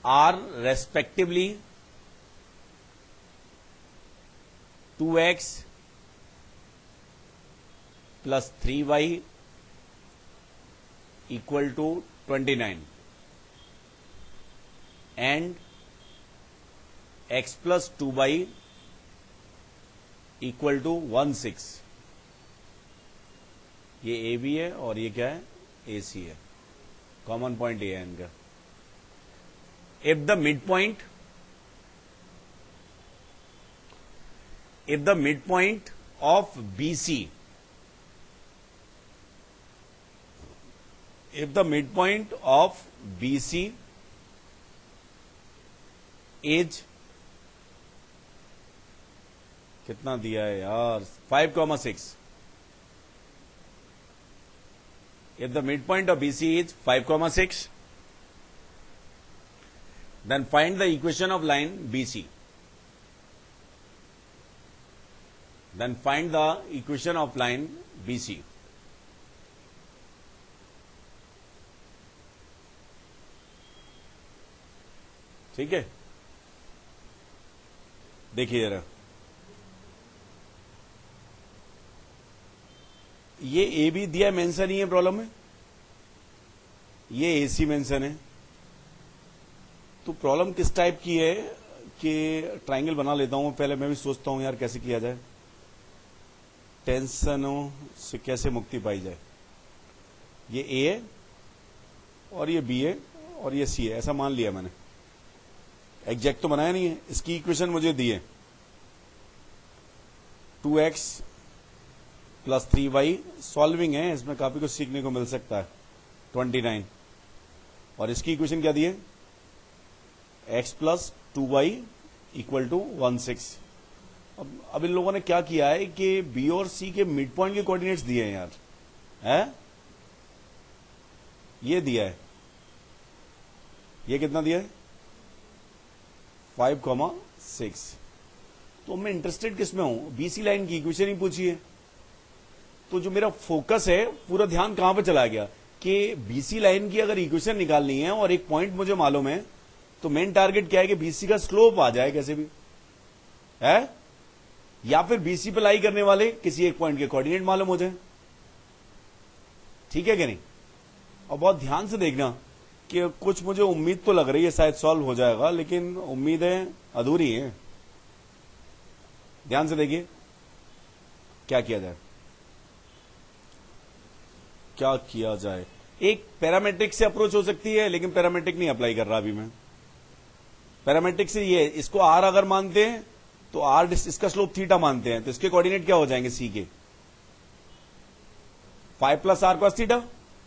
are respectively 2x plus 3y equal to 29 and x plus 2y equal to 16। ये A B है और ये क्या है, ए सी है, common point ये है इनका। If the midpoint of BC, if the midpoint of BC is कितना दिया है यार, 5,6, if the midpoint of BC is 5,6, then find the equation of line BC. Then find the equation of line BC. ठीक है, देखिए जरा, ये A B दिया मेंशन ही है प्रॉब्लम में, ये ए सी मेंशन है। तो प्रॉब्लम किस टाइप की है कि ट्रायंगल बना लेता हूं पहले, मैं भी सोचता हूं यार कैसे किया जाए, टेंशनों से कैसे मुक्ति पाई जाए। ये ए है और ये बी है और ये सी है, ऐसा मान लिया मैंने, एग्जैक्ट तो बनाया नहीं है। इसकी इक्वेशन मुझे दी है 2x प्लस 3y, सॉल्विंग है, इसमें काफी कुछ सीखने को मिल सकता है, 29। और इसकी इक्वेशन क्या दी है, x plus 2y equal to 16। अब इन लोगों ने क्या किया है कि b और c के मिड पॉइंट के कोऑर्डिनेट्स दिए हैं यार, है ये दिया है, ये कितना दिया है 5,6। तो मैं इंटरेस्टेड किसमें हूं, बीसी लाइन की इक्वेशन ही पूछी है। तो जो मेरा फोकस है पूरा ध्यान कहां पे चला गया कि बीसी लाइन की अगर इक्वेशन निकालनी है और एक पॉइंट मुझे मालूम है, तो मेन टारगेट क्या है कि बीसी का स्लोप आ जाए कैसे भी, है, या फिर बीसी पे लाई करने वाले किसी एक पॉइंट के कोऑर्डिनेट मालूम हो जाए। ठीक है कि नहीं। और बहुत ध्यान से देखना कि कुछ मुझे उम्मीद तो लग रही है शायद सॉल्व हो जाएगा, लेकिन उम्मीदें अधूरी हैं। ध्यान से देखिए क्या किया जाए, क्या किया जाए। एक पैरामेट्रिक से अप्रोच हो सकती है, लेकिन पैरामेट्रिक नहीं अप्लाई कर रहा अभी मैं। पैरामेट्रिक से ये, इसको आर अगर मानते हैं तो आर, इसका स्लोप थीटा मानते हैं, तो इसके कोऑर्डिनेट क्या हो जाएंगे सी के, 5 plus r cos theta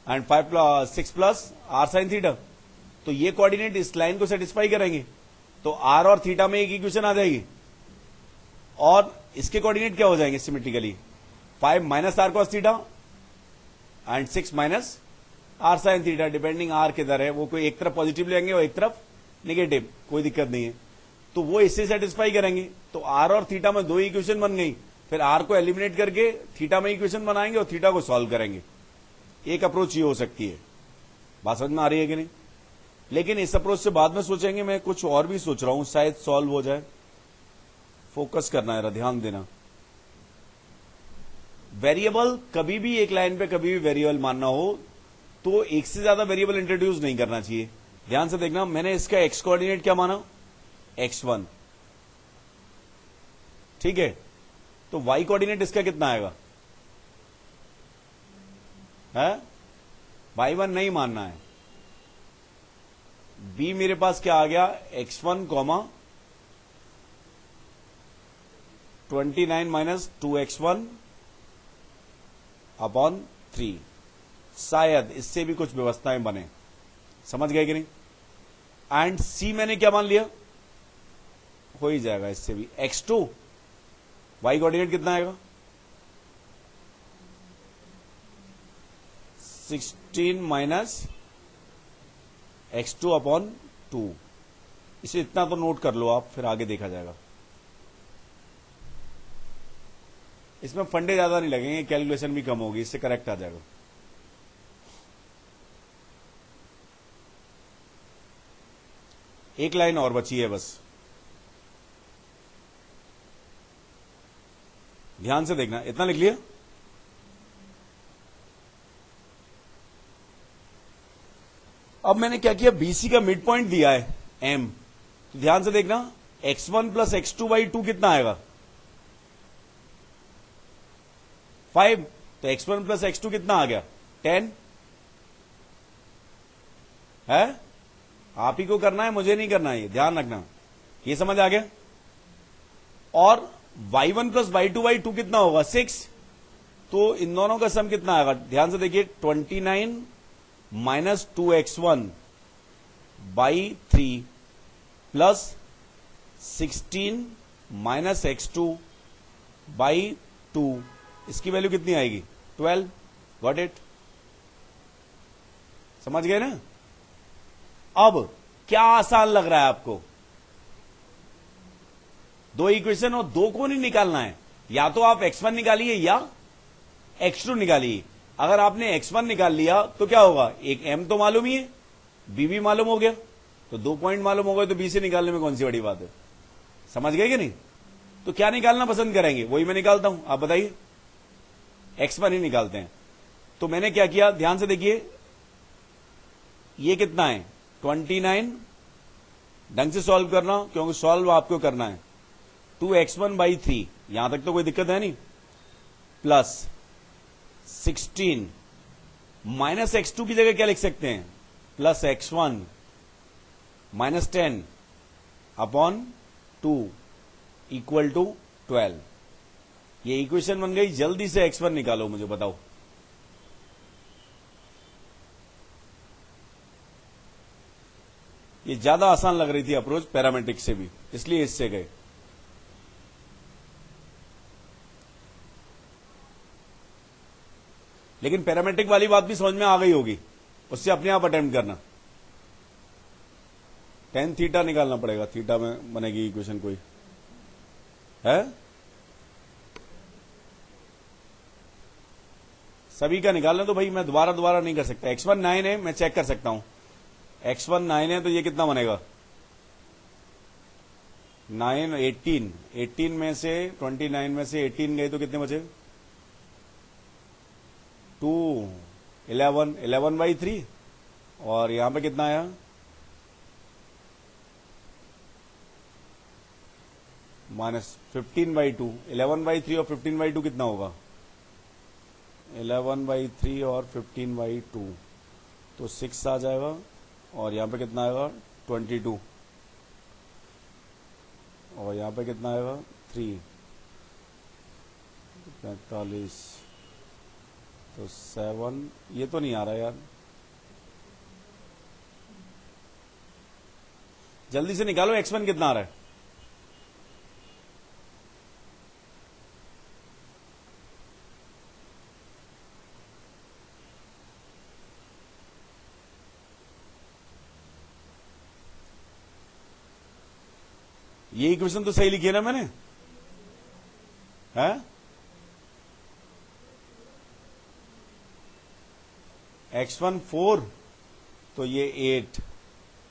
and 6 plus r sine theta. तो ये कोऑर्डिनेट इस लाइन को सेटिस्फाई करेंगे, तो आर और थीटा में एक इक्वेशन आ जाएगी। और इसके कोऑर्डिनेट क्या हो जाएंगे symmetrically, 5 minus r cos theta and 6 minus are sine theta, depending r किधर है, वो कोई एक तरफ पॉजिटिव लेंगे और एक तरफ नेगेटिव, कोई दिक्कत नहीं है। तो वो इससे सेटिस्फाई करेंगे। तो आर और थीटा में दो इक्वेशन बन गई, फिर आर को एलिमिनेट करके थीटा में इक्वेशन बनाएंगे और थीटा को सॉल्व करेंगे। एक अप्रोच ये हो सकती है। बात समझ में आ रही है कि नहीं। लेकिन इस अप्रोच से बाद में सोचेंगे, मैं कुछ और भी सोच रहा हूं, शायद सॉल्व हो जाए। फोकस करना है, ध्यान देना। वेरिएबल कभी भी एक लाइन पे कभी भी वेरिएबल मानना हो तो एक से ज्यादा वेरिएबल इंट्रोड्यूस नहीं करना चाहिए। ध्यान से देखना, मैंने इसका एक्स कोऑर्डिनेट क्या माना, x1, ठीक है। तो y कोऑर्डिनेट इसका कितना आएगा, है y1 नहीं मानना है। b मेरे पास क्या आ गया, x1 29 माइनस 2x1 अपॉन 3। शायद इससे भी कुछ व्यवस्थाएं बने, समझ गए कि नहीं। एंड c मैंने क्या मान लिया, हो ही जाएगा इससे भी, x2, y कोऑर्डिनेट कितना आएगा, 16 माइनस x2 अपॉन 2। इसे इतना तो नोट कर लो आप, फिर आगे देखा जाएगा। इसमें फंडे ज्यादा नहीं लगेंगे, कैलकुलेशन भी कम होगी, इससे करेक्ट आ जाएगा। एक लाइन और बची है बस, ध्यान से देखना। इतना लिख लिया। अब मैंने क्या किया, बीसी का मिड पॉइंट दिया है एम, तो ध्यान से देखना, x1 प्लस x2 बाई 2 कितना आएगा, 5। तो x1 प्लस x2 कितना आ गया, 10 है। आप ही को करना है, मुझे नहीं करना है, ये ध्यान रखना। ये समझ आ गया। और y1 प्लस y2 बाई 2 कितना होगा, 6। तो इन दोनों का सम कितना आएगा, ध्यान से देखिए, 29 minus 2x1 by 3 plus 16 minus x2 by 2, इसकी वैल्यू कितनी आएगी, 12। गॉट इट, समझ गए ना। अब क्या आसान लग रहा है आपको, दो इक्वेशन और दो को नहीं निकालना है, या तो आप x1 निकालिए या x2 निकालिए। अगर आपने x1 निकाल लिया तो क्या होगा, एक m तो मालूम ही है, b भी मालूम हो गया, तो 2 पॉइंट मालूम हो गए, तो b से निकालने में कौन सी बड़ी बात है। समझ गए कि नहीं। तो क्या निकालना पसंद करेंगे, वही मैं निकालता हूं, आप बताइए। x1 ही निकालते हैं। तो मैंने क्या किया, ध्यान से देखिए, ये कितना है, 29। ढंग से सॉल्व करना, क्योंकि सॉल्व आपको करना है। 2x1 बाई 3, यहां तक तो कोई दिक्कत है नहीं, प्लस 16 माइनस x2 की जगह क्या लिख सकते हैं, plus x1 minus 10 upon 2 equal to 12। ये इक्वेशन बन गई। जल्दी से x1 निकालो, मुझे बताओ। ये ज्यादा आसान लग रही थी अप्रोच पैरामेट्रिक से भी, इसलिए इससे गए। लेकिन पैरामेट्रिक वाली बात भी समझ में आ गई होगी, उससे अपने आप अटेम्प्ट करना। tan थीटा निकालना पड़ेगा, थीटा में बनेगी इक्वेशन कोई है, सभी का निकालना। तो भाई मैं दोबारा नहीं कर सकता। x1 9 है, मैं चेक कर सकता हूं, x1 9 है, तो ये कितना बनेगा, 9 18, 18 में से 29 में से 18 गए तो कितने बचे, 2 11, 11 बाई 3, और यहां पे कितना आया, माइनस 15 बाई 2। 11 बाई 3 और 15 बाई 2 कितना होगा, 11 बाई 3 और 15 बाई 2, तो 6 आ जाएगा। और यहां पे कितना आएगा, 22, और यहां पे कितना आएगा, 3, 45, तो 7। ये तो नहीं आ रहा यार, जल्दी से निकालो x1 कितना आ रहा है। ये इक्वेशन तो सही लिखी है ना मैंने, है x1 4, तो ये 8,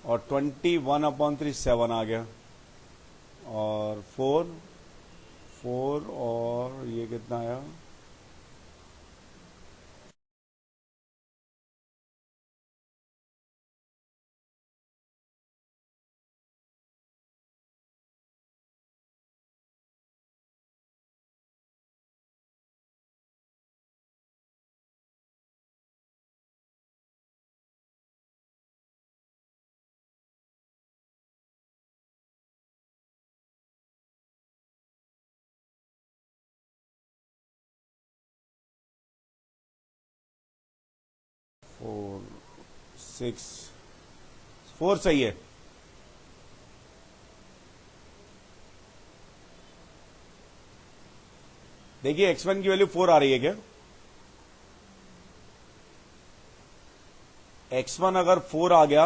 और 21/3 7 आ गया, और 4 और ये कितना आया, फोर 6 4 सही है। देखिए x1 की वैल्यू 4 आ रही है क्या, x1 अगर 4 आ गया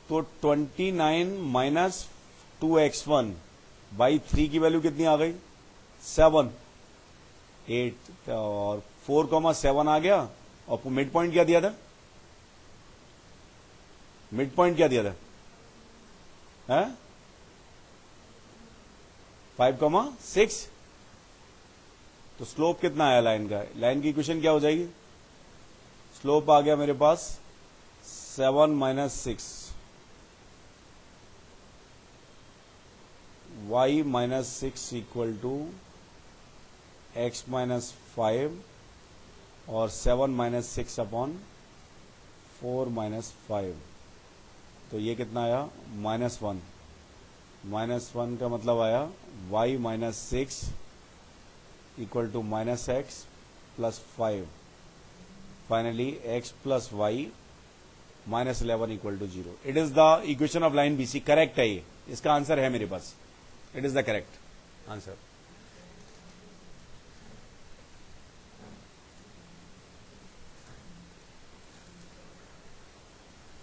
तो 29 माइनस 2x1 बाई 3 की वैल्यू कितनी आ गई? 7, 8 और 4,7 आ गया। और मिड पॉइंट क्या दिया था? मिड पॉइंट क्या दिया था? 5,6। तो स्लोप कितना आया लाइन का? लाइन की इक्वेशन क्या हो जाएगी? स्लोप आ गया मेरे पास 7 minus 6 y minus 6 equal to x minus 5 और 7 माइनस 6 अपॉन 4 माइनस 5। तो ये कितना आया? -1। -1 का मतलब आया y minus 6 equal to minus X plus 5। Finally x plus Y minus 11 equal to 0। It is the equation of line BC. Correct है ये, इसका आंसर है मेरे पास। It is the correct answer.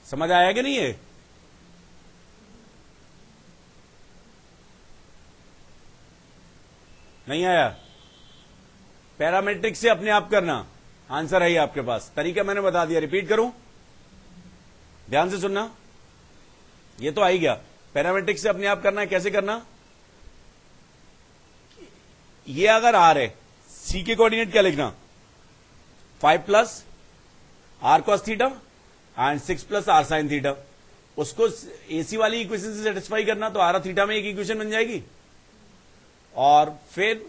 समझ आया कि नहीं ये? नहीं आया? पैरामेट्रिक से अपने आप करना, आंसर है ये आपके पास। तरीका मैंने बता दिया, रिपीट करूं? ध्यान से सुनना, ये तो आ ही गया। पैरामेट्रिक से अपने आप करना है। कैसे करना? ये अगर आर है, सी के कोऑर्डिनेट क्या लिखना? 5 plus r cos theta and 6 plus r sine theta. उसको एसी वाली इक्वेशन से सेटिस्फाई करना, तो आर थीटा में एक इक्वेशन बन जाएगी। और फिर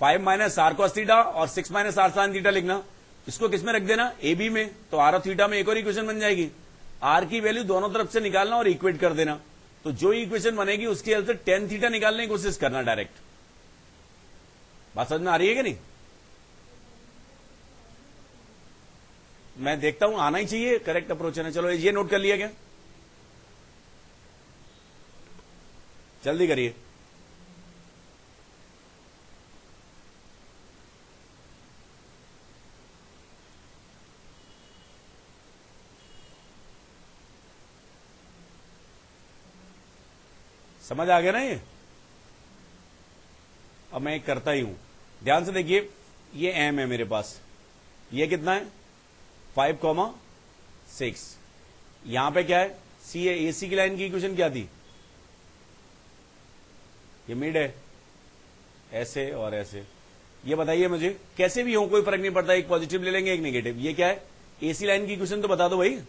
5 माइनस आर कॉस थीटा और 6 माइनस आर साइन थीटा लिखना। इसको किस में रख देना? ए बी में। तो आर थीटा में एक और इक्वेशन बन जाएगी। आर की वैल्यू दोनों तरफ से निकालना और इक्वेट कर देना। तो जो इक्वेशन बनेगी उसकी हेल्प से टेन थीटा निकालने की कोशिश करना डायरेक्ट। बात समझ में आ रही है कि नहीं? मैं देखता हूं, आना ही चाहिए। करेक्ट अप्रोच है ना। चलो ये नोट कर लिया क्या? जल्दी करिए। समझ आ गया ना ये? अब मैं एक करता ही हूं, ध्यान से देखिए। ये एम है मेरे पास, ये कितना है? 5,6। यहां पे क्या है? सी है। एसी की लाइन की इक्वेशन क्या थी? ये मिड है, ऐसे और ऐसे। ये बताइए मुझे, कैसे भी हो कोई फर्क नहीं पड़ता। एक पॉजिटिव ले लेंगे, एक नेगेटिव। ये क्या है? एसी लाइन की इक्वेशन तो बता दो भाई।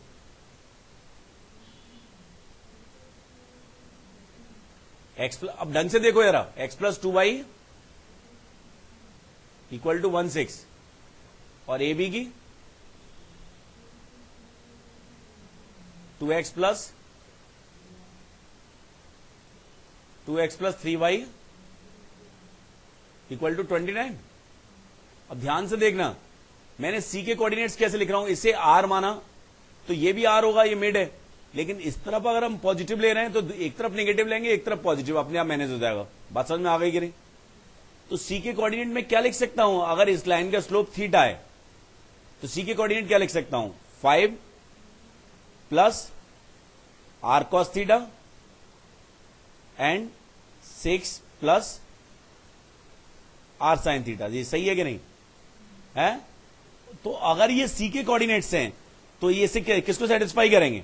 एक्स, अब ढंग से देखो यारा। X plus 2y equal to 1,6 और ए बी की 2x plus 3y equal to 29। अब ध्यान से देखना, मैंने सी के कोऑर्डिनेट्स कैसे लिख रहा हूं? इसे आर माना तो ये भी आर होगा, ये मिड है। लेकिन इस तरफ अगर हम पॉजिटिव ले रहे हैं तो एक तरफ नेगेटिव लेंगे, एक तरफ पॉजिटिव, अपने आप मैनेज हो जाएगा। बात समझ में आ गई कि नहीं? तो सी के कोऑर्डिनेट में क्या लिख सकता हूं? अगर इस लाइन का स्लोप थीटा है तो सी के कोऑर्डिनेट क्या लिख सकता हूं? 5 plus r cos theta and 6 plus r sine theta. ये सही है कि नहीं है? तो अगर ये सी के कोऑर्डिनेट्स हैं तो ये से किसको सेटिस्फाई करेंगे?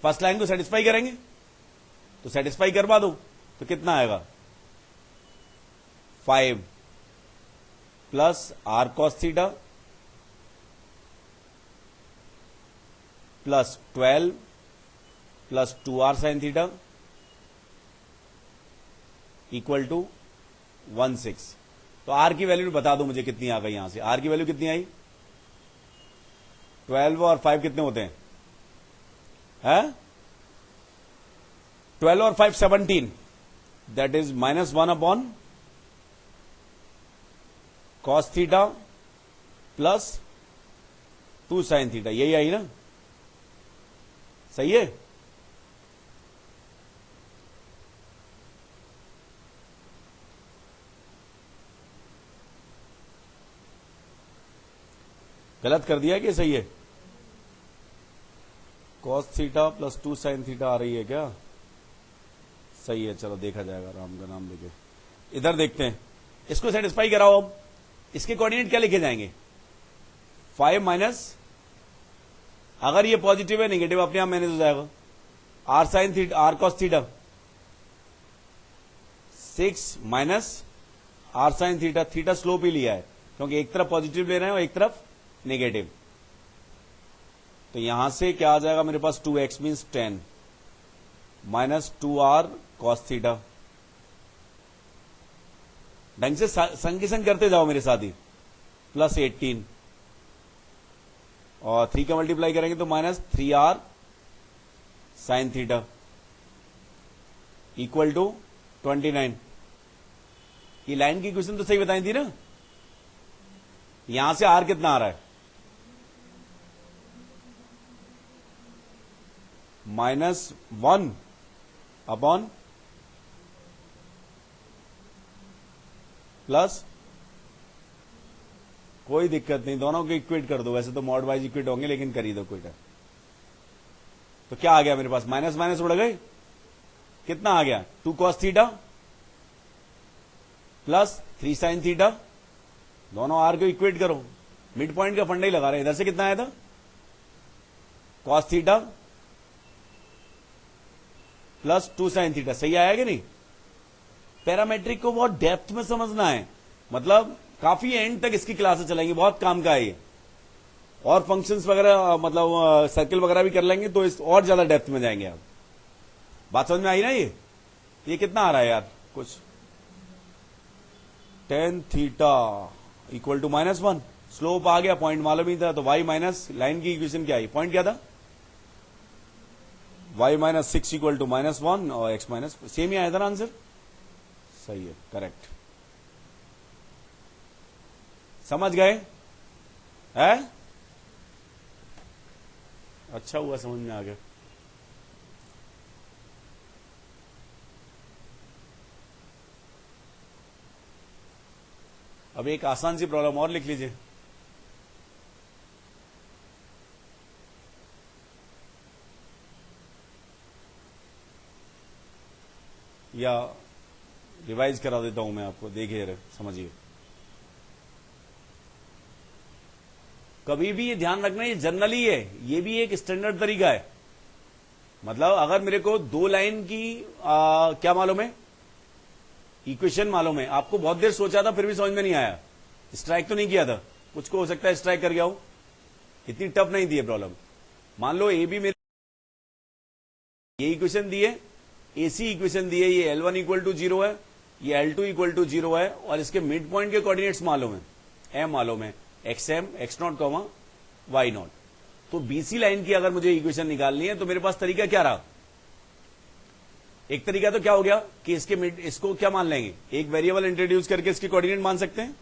फर्स्ट लाइन को सेटिस्फाई करेंगे। तो सेटिस्फाई करवा दो तो कितना आएगा? 5 plus r cos theta plus 12 plus 2r sine theta equal to 1,6। तो आर की वैल्यू बता दो मुझे कितनी आ गई। यहां से आर की वैल्यू कितनी आई? 12 और 5 कितने होते हैं? 12 और 5 17। That is -1 upon cos theta plus 2 sine theta. यही आई ना? सही है? गलत कर दिया कि सही है? cos theta plus 2 sin theta आ रही है क्या? सही है, चलो देखा जाएगा, राम का नाम लेके। इधर देखते हैं, इसको सेटिस्फाई कराओ। अब इसके कोऑर्डिनेट क्या लिखे जाएंगे? 5 माइनस, अगर ये पॉजिटिव है नेगेटिव अपने आप मैनेज हो जाएगा, R sine theta, R cos theta 6 minus are sine theta. Theta slope ही लिया है क्योंकि एक तरफ पॉजिटिव ले रहे हैं और एक तरफ नेगेटिव। तो यहां से क्या आ जाएगा मेरे पास? 2x means 10 minus 2r cos theta. ढंग से संग की संग करते जाओ मेरे साथ ही। प्लस 18 और 3 का मल्टीप्लाई करेंगे तो minus 3r sine theta equal to 29। ये लाइन की क्वेश्चन तो सही बताई थी ना? यहां से आर कितना आ रहा है? -1 अपॉन प्लस, कोई दिक्कत नहीं, दोनों को इक्वेट कर दो। वैसे तो मॉड वाइज इक्वेट होंगे लेकिन कर ही दो इक्वेट। तो क्या आ गया मेरे पास? माइनस माइनस उड़ गए, कितना आ गया? 2 cos theta plus 3 sin theta. दोनों आर को इक्वेट करो, मिड पॉइंट का फंडा ही लगा रहे हैं। इधर से कितना आया था? cos theta plus 2 sin theta. सही आया कि नहीं? पैरामेट्रिक को बहुत डेप्थ में समझना है, मतलब काफी एंड तक इसकी क्लासेस चलेंगी, बहुत काम का है ये। और फंक्शंस वगैरह, मतलब सर्किल वगैरह भी कर लेंगे तो इस और ज्यादा डेप्थ में जाएंगे आप। बात समझ में आई ना? ये कितना आ रहा है यार? कुछ tan theta equal to -1। Slope आ गया, पॉइंट मालूम ही था, तो y माइनस, लाइन की इक्वेशन क्या आई? पॉइंट क्या था? y माइनस 6 इक्वल टू -1 और x माइनस, सेम ही आया था ना आंसर? सही है, करेक्ट। समझ गए? है? अच्छा हुआ समझ में आ गया। अब एक आसान सी प्रॉब्लम और लिख लीजिए। या रिवाइज करा देता हूं मैं आपको, देखिए समझिए। कभी भी ये ध्यान रखना, ये जनरली है, ये भी एक स्टैंडर्ड तरीका है। मतलब अगर मेरे को 2 लाइन की क्या मालूम है, इक्वेशन मालूम है, आपको बहुत देर सोचा था फिर भी समझ में नहीं आया, स्ट्राइक तो नहीं किया था, कुछ को हो सकता है स्ट्राइक कर गया हूं, इतनी टफ नहीं दी है प्रॉब्लम। मान लो ए बी मेरे ये इक्वेशन दी है, एसी इक्वेशन दी है, ये L1 इक्वल टू 0 है, ये L2 इक्वल टू 0 है, और इसके मिड पॉइंट के कोऑर्डिनेट्स मालूम है, m मालूम है, xm x0, y0। तो बीसी लाइन की अगर मुझे इक्वेशन निकालनी है तो मेरे पास तरीका क्या रहा? एक तरीका तो क्या हो गया कि इसके मिड, इसको क्या मान लेंगे, एक वेरिएबल इंट्रोड्यूस करके इसके कोऑर्डिनेट मान सकते हैं,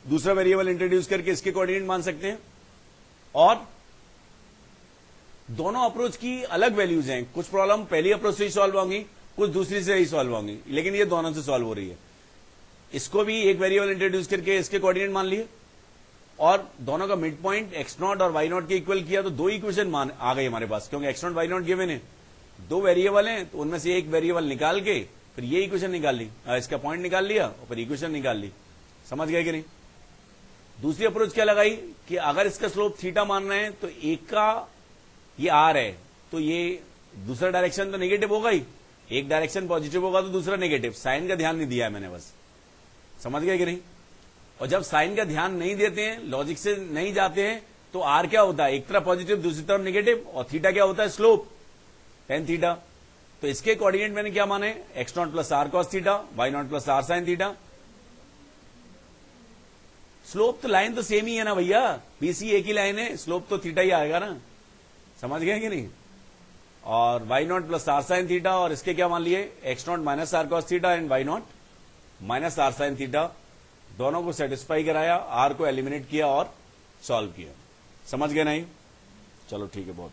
दूसरा वेरिएबल इंट्रोड्यूस करके इसके कोऑर्डिनेट मान सकते हैं, और दोनों अप्रोच की अलग वैल्यूज हैं। कुछ प्रॉब्लम पहली अप्रोच से ही सॉल्व होंगी, कुछ दूसरी से ही सॉल्व होंगी, लेकिन ये दोनों से सॉल्व हो रही है। इसको भी एक वेरिएबल इंट्रोड्यूस करके इसके कोऑर्डिनेट मान लिए, और दोनों का मिड पॉइंट x0 और y0 के इक्वल किया, तो 2 इक्वेशन मान आ गई हमारे पास, क्योंकि x0 y0 गिवन है, 2 वेरिएबल हैं, तो उनमें से एक वेरिएबल निकाल के फिर ये इक्वेशन निकाल ली, इसका पॉइंट निकाल लिया और फिर इक्वेशन निकाल ली। समझ गए कि नहीं? दूसरी अप्रोच क्या लगाई कि अगर इसका स्लोप थीटा मान रहे हैं तो एक का ये आर है, तो ये दूसरा डायरेक्शन तो नेगेटिव होगा ही, एक डायरेक्शन पॉजिटिव होगा तो दूसरा नेगेटिव। साइन का ध्यान नहीं दिया है मैंने, बस समझ गए कि नहीं? और जब साइन का ध्यान नहीं देते हैं, लॉजिक से नहीं जाते हैं, तो आर क्या होता है, एक तरफ पॉजिटिव दूसरी तरफ नेगेटिव, और थीटा क्या होता है, स्लोप tan थीटा। तो इसके कोऑर्डिनेट मैंने क्या माने, x0 plus r cos theta, y0 plus r sine theta. Slope तो लाइन तो सेम ही है ना भैया, बीसी एक ही लाइन है, स्लोप तो थीटा ही आएगा ना। समझ गए कि नहीं? और y0 plus r sine theta, और इसके क्या मान लिए, x0 minus r cos theta and y0 minus are sine theta. दोनों को सेटिस्फाई कराया, आर को एलिमिनेट किया और सॉल्व किया। समझ गए नहीं? चलो ठीक है, बहुत